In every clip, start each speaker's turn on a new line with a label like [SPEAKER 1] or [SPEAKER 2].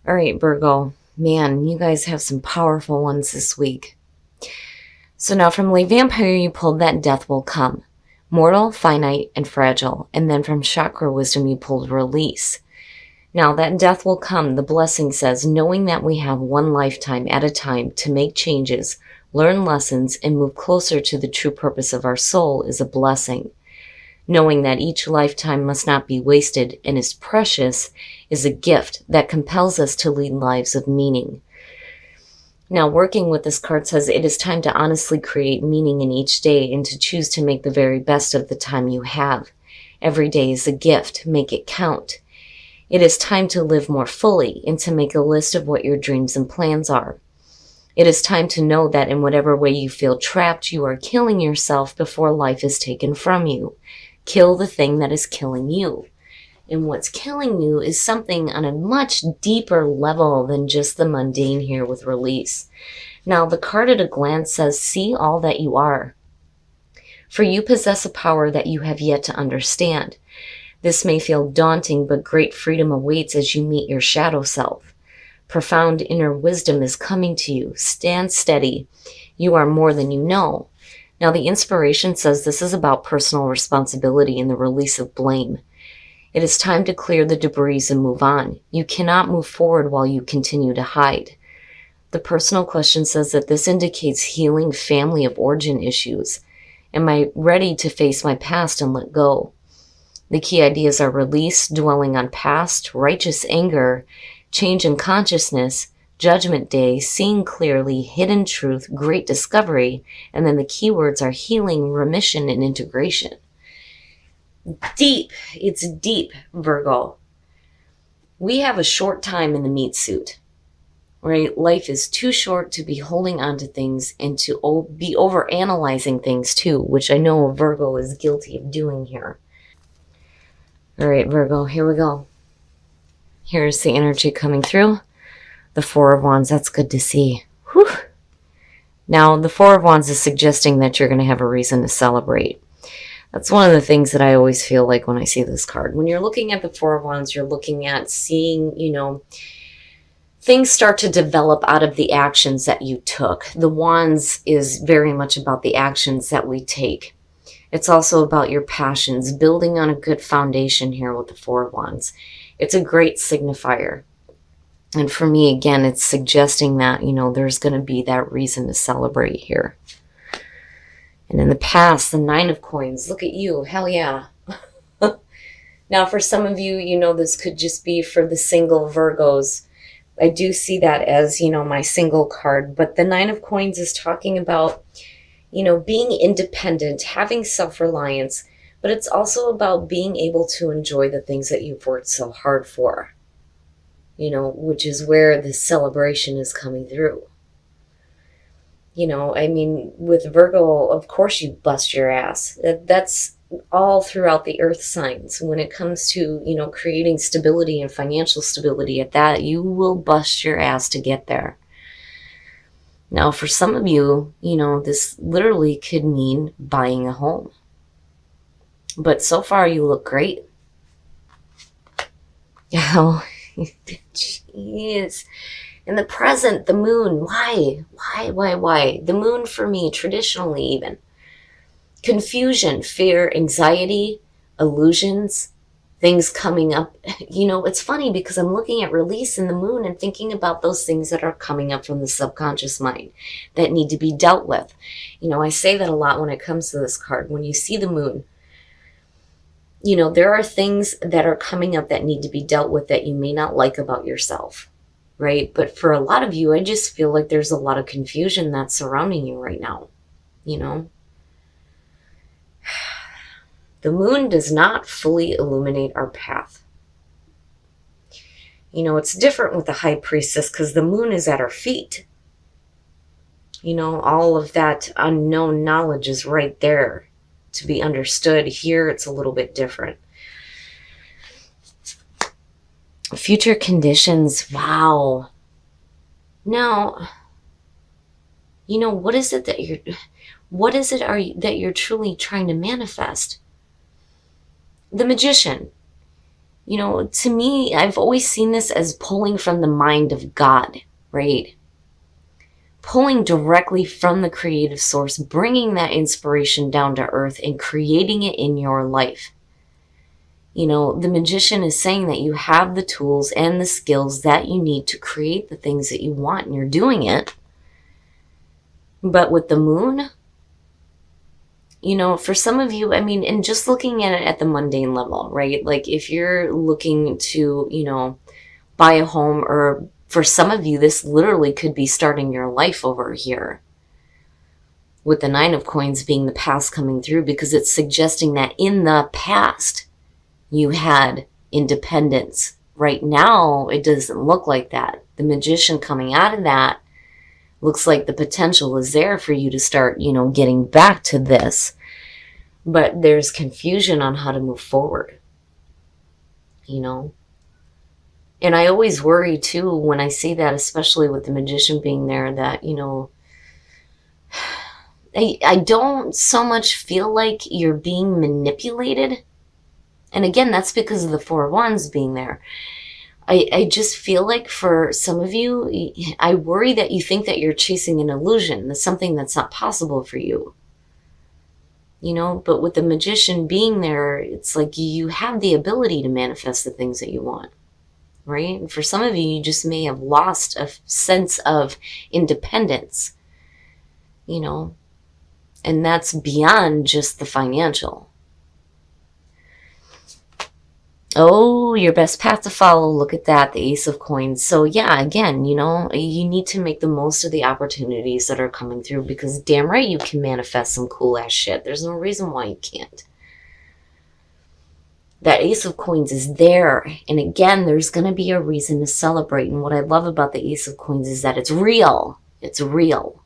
[SPEAKER 1] All right, Virgo. Man, you guys have some powerful ones this week. So now from Lay Vampire, you pulled that death will come. Mortal, finite, and fragile. And then from Chakra Wisdom, you pulled release. Now that death will come, the blessing says, knowing that we have one lifetime at a time to make changes, learn lessons, and move closer to the true purpose of our soul is a blessing. Knowing that each lifetime must not be wasted and is precious is a gift that compels us to lead lives of meaning. Now, working with this card says it is time to honestly create meaning in each day and to choose to make the very best of the time you have. Every day is a gift. Make it count. It is time to live more fully and to make a list of what your dreams and plans are. It is time to know that in whatever way you feel trapped, you are killing yourself before life is taken from you. Kill the thing that is killing you. And what's killing you is something on a much deeper level than just the mundane here with release. Now, the card at a glance says, see all that you are. For you possess a power that you have yet to understand. This may feel daunting, but great freedom awaits as you meet your shadow self. Profound inner wisdom is coming to you. Stand steady. You are more than you know. Now, the inspiration says this is about personal responsibility and the release of blame. It is time to clear the debris and move on. You cannot move forward while you continue to hide. The personal question says that this indicates healing family of origin issues. Am I ready to face my past and let go? The key ideas are release, dwelling on past, righteous anger, change in consciousness, Judgment Day, seeing clearly, hidden truth, great discovery, and then the keywords are healing, remission, and integration. Deep. It's deep, Virgo. We have a short time in the meat suit, right? Life is too short to be holding on to things and to be overanalyzing things too, which I know Virgo is guilty of doing here. All right, Virgo, here we go. Here's the energy coming through. The Four of Wands, that's good to see. Whew. Now, the Four of Wands is suggesting that you're going to have a reason to celebrate. That's one of the things that I always feel like when I see this card. When you're looking at the Four of Wands, you're looking at seeing, things start to develop out of the actions that you took. The Wands is very much about the actions that we take. It's also about your passions, building on a good foundation here with the Four of Wands. It's a great signifier. And for me, again, it's suggesting that, there's going to be that reason to celebrate here. And in the past, the Nine of Coins, look at you, hell yeah. Now, for some of you, this could just be for the single Virgos. I do see that as, my single card. But the Nine of Coins is talking about, being independent, having self-reliance. But it's also about being able to enjoy the things that you've worked so hard for. Which is where the celebration is coming through. With Virgo, of course you bust your ass. That's all throughout the earth signs. When it comes to, creating stability and financial stability at that, you will bust your ass to get there. Now, for some of you, this literally could mean buying a home. But so far you look great. Oh, jeez. In the present, the moon, why? The moon for me, traditionally even. Confusion, fear, anxiety, illusions, things coming up. It's funny because I'm looking at release in the moon and thinking about those things that are coming up from the subconscious mind that need to be dealt with. I say that a lot when it comes to this card. When you see the moon, there are things that are coming up that need to be dealt with that you may not like about yourself. Right? But for a lot of you, I just feel like there's a lot of confusion that's surrounding you right now. The moon does not fully illuminate our path. It's different with the High Priestess because the moon is at our feet. All of that unknown knowledge is right there to be understood. Here, it's a little bit different. Future conditions, wow. Now, what is it that you're truly trying to manifest? The Magician. You know, to me, I've always seen this as pulling from the mind of God, right? Pulling directly from the creative source, bringing that inspiration down to earth and creating it in your life. You know, the magician is saying that you have the tools and the skills that you need to create the things that you want, and you're doing it. But with the moon, you know, for some of you, I mean, and just looking at it at the mundane level, right? Like if you're looking to, you know, buy a home, or for some of you, this literally could be starting your life over here. With the Nine of Coins being the past coming through, because it's suggesting that in the past you had independence. Right now, it doesn't look like that. The magician coming out of that looks like the potential is there for you to start, you know, getting back to this. But there's confusion on how to move forward, you know. And I always worry too when I see that, especially with the magician being there, that, you know, I don't so much feel like you're being manipulated. And again, that's because of the Four of Wands being there. I just feel like for some of you, I worry that you think that you're chasing an illusion. That's something that's not possible for you. You know, but with the magician being there, it's like you have the ability to manifest the things that you want, right? And for some of you, you just may have lost a sense of independence, you know, and that's beyond just the financial. Oh, your best path to follow. Look at that, the Ace of Coins. So yeah, again, you know, you need to make the most of the opportunities that are coming through, because damn right you can manifest some cool ass shit. There's no reason why you can't. That Ace of Coins is there. And again, there's going to be a reason to celebrate. And what I love about the Ace of Coins is that it's real. It's real.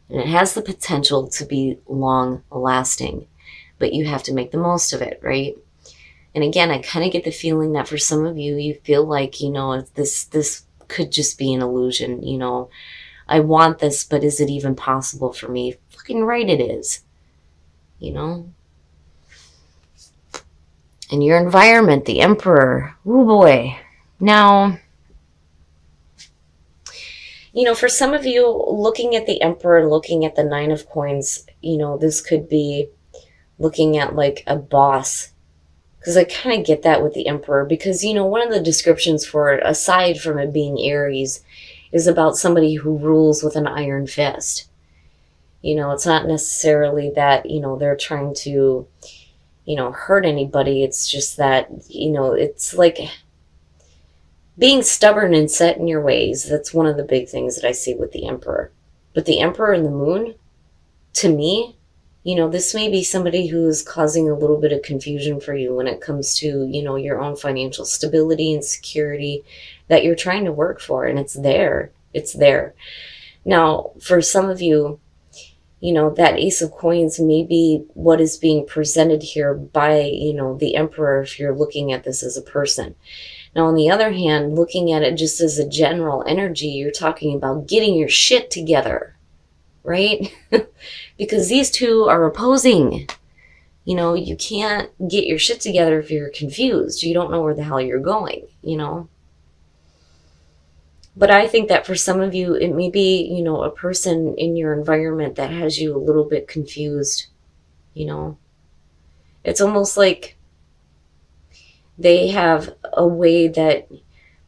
[SPEAKER 1] And it has the potential to be long lasting. But you have to make the most of it, right? And again, I kind of get the feeling that for some of you, you feel like, you know, this could just be an illusion. You know, I want this, but is it even possible for me? Fucking right it is. You know? And your environment, the Emperor. Oh boy. Now, you know, for some of you, looking at the Emperor and looking at the Nine of Coins, you know, this could be looking at like a boss. Because I kind of get that with the Emperor, because, you know, one of the descriptions for it, aside from it being Aries, is about somebody who rules with an iron fist. You know, it's not necessarily that, you know, they're trying to, you know, hurt anybody. It's just that, you know, it's like being stubborn and set in your ways. That's one of the big things that I see with the Emperor. But the Emperor and the Moon, to me, you know, this may be somebody who's causing a little bit of confusion for you when it comes to, you know, your own financial stability and security that you're trying to work for. And it's there. It's there. Now, for some of you, you know, that Ace of Coins may be what is being presented here by, you know, the Emperor, if you're looking at this as a person. Now, on the other hand, looking at it just as a general energy, you're talking about getting your shit together, right? Because these two are opposing. You know, you can't get your shit together if you're confused. You don't know where the hell you're going, you know. But I think that for some of you, it may be, you know, a person in your environment that has you a little bit confused, you know. It's almost like they have a way that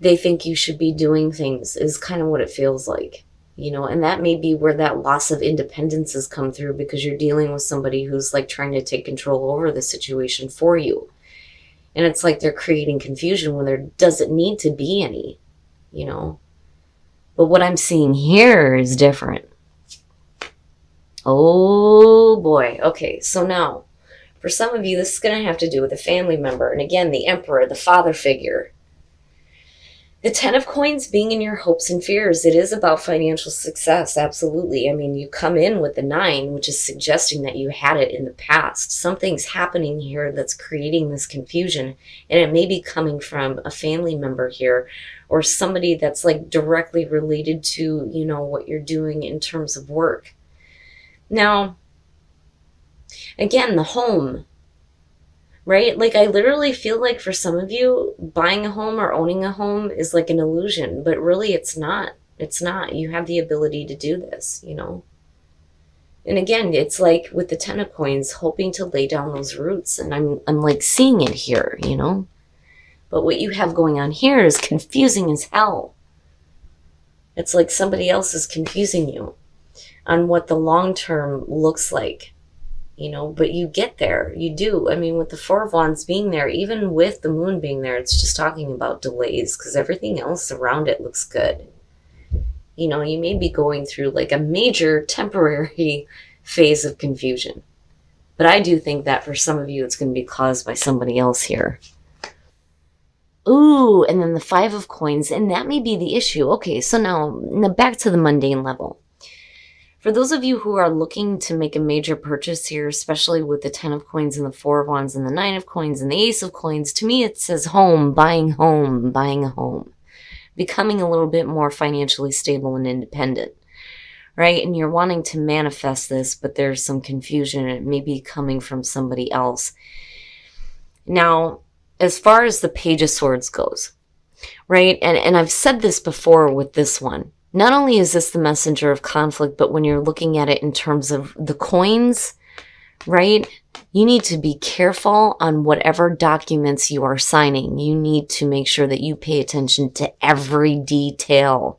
[SPEAKER 1] they think you should be doing things, is kind of what it feels like. You know, and that may be where that loss of independence has come through, because you're dealing with somebody who's like trying to take control over the situation for you. And it's like they're creating confusion when there doesn't need to be any, you know. But what I'm seeing here is different. Oh boy. Okay, so now, for some of you, this is going to have to do with a family member. And again, the Emperor, the father figure. The Ten of Coins being in your hopes and fears. It is about financial success, absolutely. I mean, you come in with the 9, which is suggesting that you had it in the past. Something's happening here that's creating this confusion, and it may be coming from a family member here, or somebody that's like directly related to, you know, what you're doing in terms of work. Now, again, the home. right? Like, I literally feel like for some of you, buying a home or owning a home is like an illusion, but really it's not. It's not. You have the ability to do this, you know? And again, it's like with the Ten of Coins, hoping to lay down those roots. And I'm like seeing it here, you know? But what you have going on here is confusing as hell. It's like somebody else is confusing you on what the long term looks like, you know, but you get there. You do. I mean, with the Four of Wands being there, even with the moon being there, it's just talking about delays because everything else around it looks good. You know, you may be going through like a major temporary phase of confusion. But I do think that for some of you, it's going to be caused by somebody else here. Ooh, and then the Five of Coins, and that may be the issue. Okay, so now back to the mundane level. For those of you who are looking to make a major purchase here, especially with the Ten of Coins and the Four of Wands and the Nine of Coins and the Ace of Coins, to me it says home, buying a home, becoming a little bit more financially stable and independent, right? And you're wanting to manifest this, but there's some confusion. It may be coming from somebody else. Now, as far as the Page of Swords goes, right? And I've said this before with this one. Not only is this the messenger of conflict, but when you're looking at it in terms of the coins, right? You need to be careful on whatever documents you are signing. You need to make sure that you pay attention to every detail.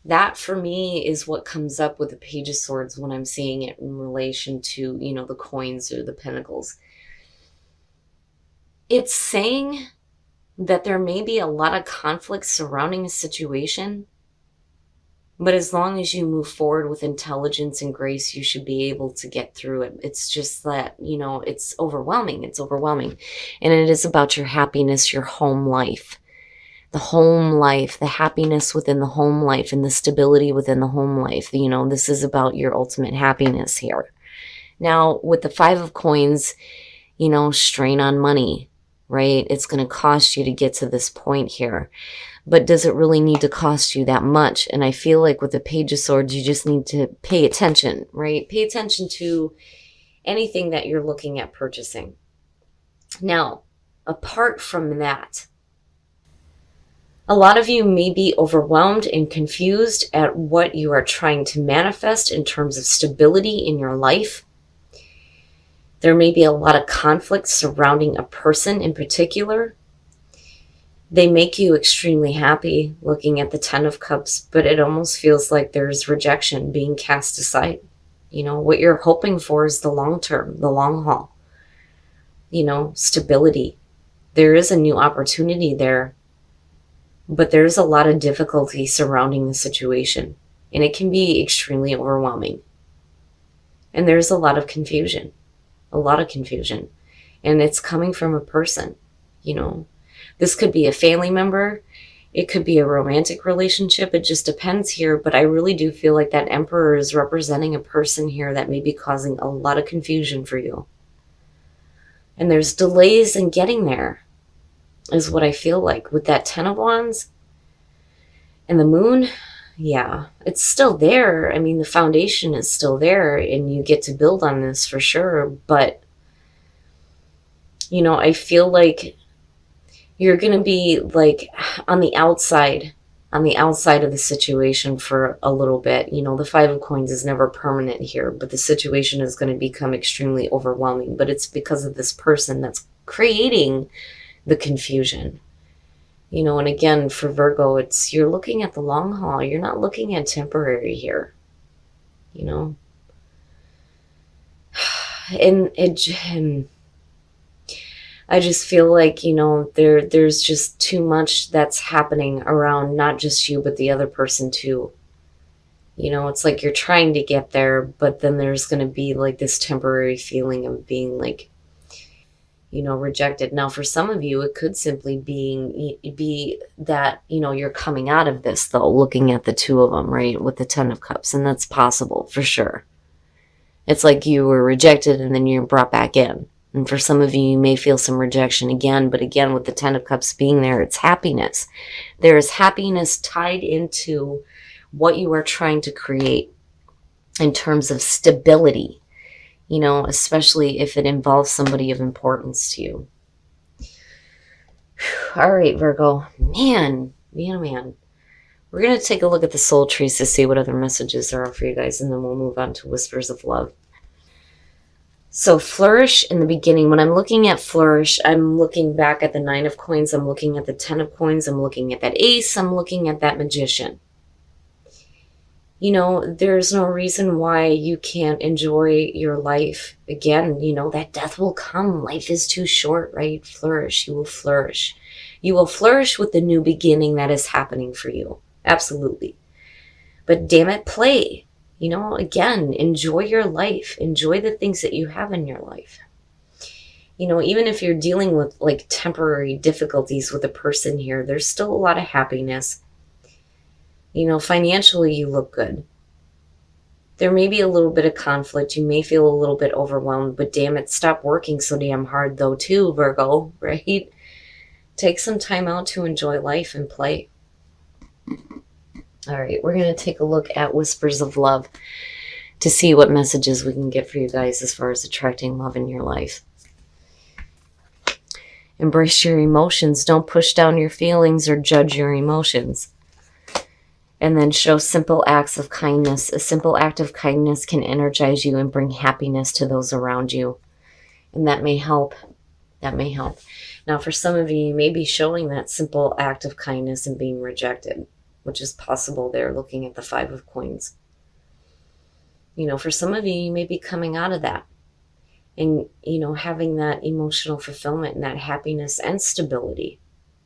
[SPEAKER 1] That for me is what comes up with the Page of Swords when I'm seeing it in relation to, you know, the coins or the pentacles. It's saying that there may be a lot of conflict surrounding a situation, but as long as you move forward with intelligence and grace, you should be able to get through it. It's just that, you know, it's overwhelming. It's overwhelming. And it is about your happiness, your home life. The home life, the happiness within the home life and the stability within the home life. You know, this is about your ultimate happiness here. Now, with the Five of Coins, you know, strain on money, right? It's going to cost you to get to this point here. But does it really need to cost you that much? And I feel like with the Page of Swords, you just need to pay attention, right? Pay attention to anything that you're looking at purchasing. Now, apart from that, a lot of you may be overwhelmed and confused at what you are trying to manifest in terms of stability in your life. There may be a lot of conflict surrounding a person in particular. They make you extremely happy looking at the Ten of Cups, but it almost feels like there's rejection being cast aside. You know, what you're hoping for is the long term, the long haul. You know, stability. There is a new opportunity there, but there's a lot of difficulty surrounding the situation, and it can be extremely overwhelming. And there's a lot of confusion, and it's coming from a person, you know. This could be a family member. It could be a romantic relationship. It just depends here. But I really do feel like that Emperor is representing a person here that may be causing a lot of confusion for you. And there's delays in getting there, is what I feel like. With that Ten of Wands and the Moon, yeah, it's still there. I mean, the foundation is still there, and you get to build on this for sure. But, you know, I feel like you're going to be like on the outside of the situation for a little bit. You know, the Five of Coins is never permanent here, but the situation is going to become extremely overwhelming. But it's because of this person that's creating the confusion. You know, and again, for Virgo, it's you're looking at the long haul. You're not looking at temporary here, you know. And I just feel like, you know, there's just too much that's happening around not just you, but the other person too. You know, it's like you're trying to get there, but then there's going to be like this temporary feeling of being like, you know, rejected. Now, for some of you, it could simply be that, you know, you're coming out of this, though, looking at the two of them, right, with the Ten of Cups, and that's possible, for sure. It's like you were rejected, and then you're brought back in. And for some of you, you may feel some rejection again, but again, with the Ten of Cups being there, it's happiness. There is happiness tied into what you are trying to create in terms of stability. especially if it involves somebody of importance to you. All right, Virgo. Man. We're going to take a look at the soul trees to see what other messages there are for you guys, and then we'll move on to whispers of love. So flourish in the beginning. When I'm looking at flourish, I'm looking back at the 9 of coins. I'm looking at the 10 of coins. I'm looking at that ace. I'm looking at that magician. There's no reason why you can't enjoy your life. Again, that death will come. Life is too short, right? Flourish. You will flourish. You will flourish with the new beginning that is happening for you. Absolutely. But damn it, play. Again, enjoy your life. Enjoy the things that you have in your life. Even if you're dealing with like temporary difficulties with a person here, there's still a lot of happiness. Financially, you look good. There may be a little bit of conflict. You may feel a little bit overwhelmed, but damn it, stop working so damn hard though too, Virgo, right? Take some time out to enjoy life and play. All right, we're going to take a look at whispers of love to see what messages we can get for you guys as far as attracting love in your life. Embrace your emotions. Don't push down your feelings or judge your emotions. And then show simple acts of kindness. A simple act of kindness can energize you and bring happiness to those around you. And that may help. That may help. Now, for some of you, you may be showing that simple act of kindness and being rejected, which is possible there, looking at the 5 of coins. For some of you, you may be coming out of that and, having that emotional fulfillment and that happiness and stability,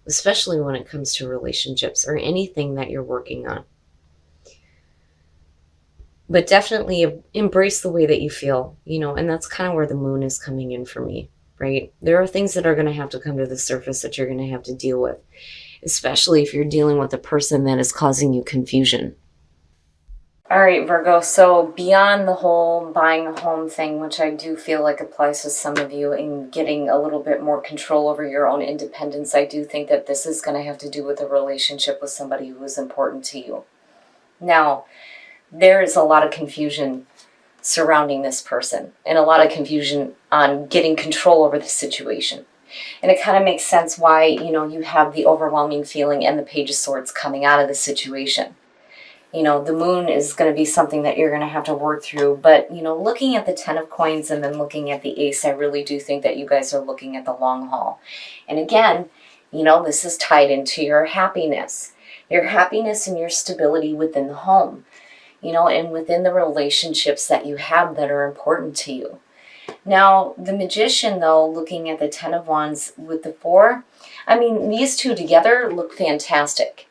[SPEAKER 1] especially when it comes to relationships or anything that you're working on. But definitely embrace the way that you feel, and that's kind of where the moon is coming in for me, right? There are things that are going to have to come to the surface that you're going to have to deal with, especially if you're dealing with a person that is causing you confusion. All right, Virgo, so beyond the whole buying a home thing, which I do feel like applies to some of you, and getting a little bit more control over your own independence, I do think that this is going to have to do with a relationship with somebody who is important to you. Now, there is a lot of confusion surrounding this person and a lot of confusion on getting control over the situation. And it kind of makes sense why, you have the overwhelming feeling and the Page of Swords coming out of the situation. The moon is going to be something that you're going to have to work through. But, looking at the 10 of coins and then looking at the ace, I really do think that you guys are looking at the long haul. And again, this is tied into your happiness and your stability within the home, and within the relationships that you have that are important to you. Now, the magician, though, looking at the 10 of wands with the 4, these two together look fantastic.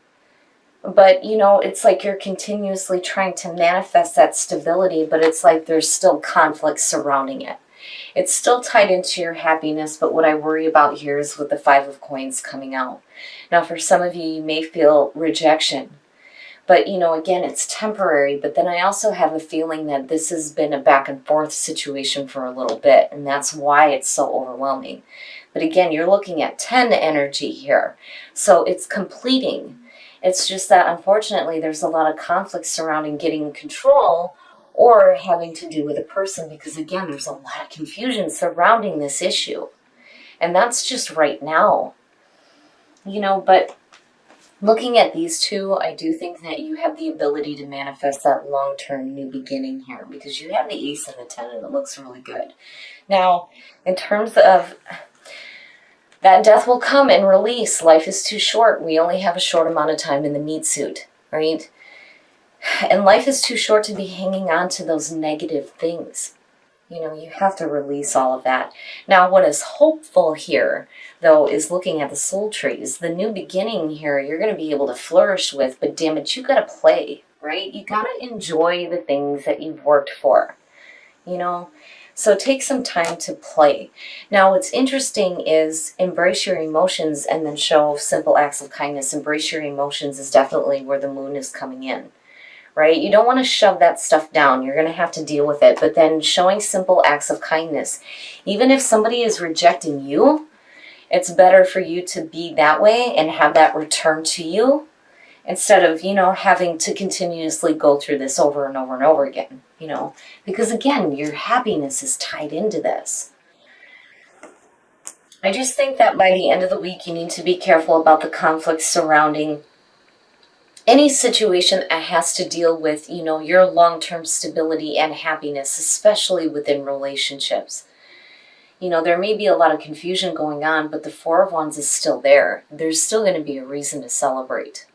[SPEAKER 1] But, it's like you're continuously trying to manifest that stability, but it's like there's still conflict surrounding it. It's still tied into your happiness, but what I worry about here is with the 5 of coins coming out. Now, for some of you, you may feel rejection. But, again, it's temporary. But then I also have a feeling that this has been a back and forth situation for a little bit, and that's why it's so overwhelming. But again, you're looking at 10 energy here. So it's completing. It's just that, unfortunately, there's a lot of conflict surrounding getting control or having to do with a person because, again, there's a lot of confusion surrounding this issue. And that's just right now. But looking at these two, I do think that you have the ability to manifest that long-term new beginning here because you have the ace and the 10 and it looks really good. Now, in terms of that death will come and release. Life is too short. We only have a short amount of time in the meat suit, right? And life is too short to be hanging on to those negative things. You have to release all of that. Now, what is hopeful here, though, is looking at the soul trees. The new beginning here, you're going to be able to flourish with, but damn it, you got to play, right? You got to enjoy the things that you've worked for, So take some time to play. Now, what's interesting is embrace your emotions and then show simple acts of kindness. Embrace your emotions is definitely where the moon is coming in, right? You don't want to shove that stuff down. You're going to have to deal with it. But then showing simple acts of kindness. Even if somebody is rejecting you, it's better for you to be that way and have that return to you instead of, having to continuously go through this over and over and over again, because again, your happiness is tied into this. I just think that by the end of the week, you need to be careful about the conflicts surrounding any situation that has to deal with, your long-term stability and happiness, especially within relationships. There may be a lot of confusion going on, but the Four of Wands is still there. There's still going to be a reason to celebrate.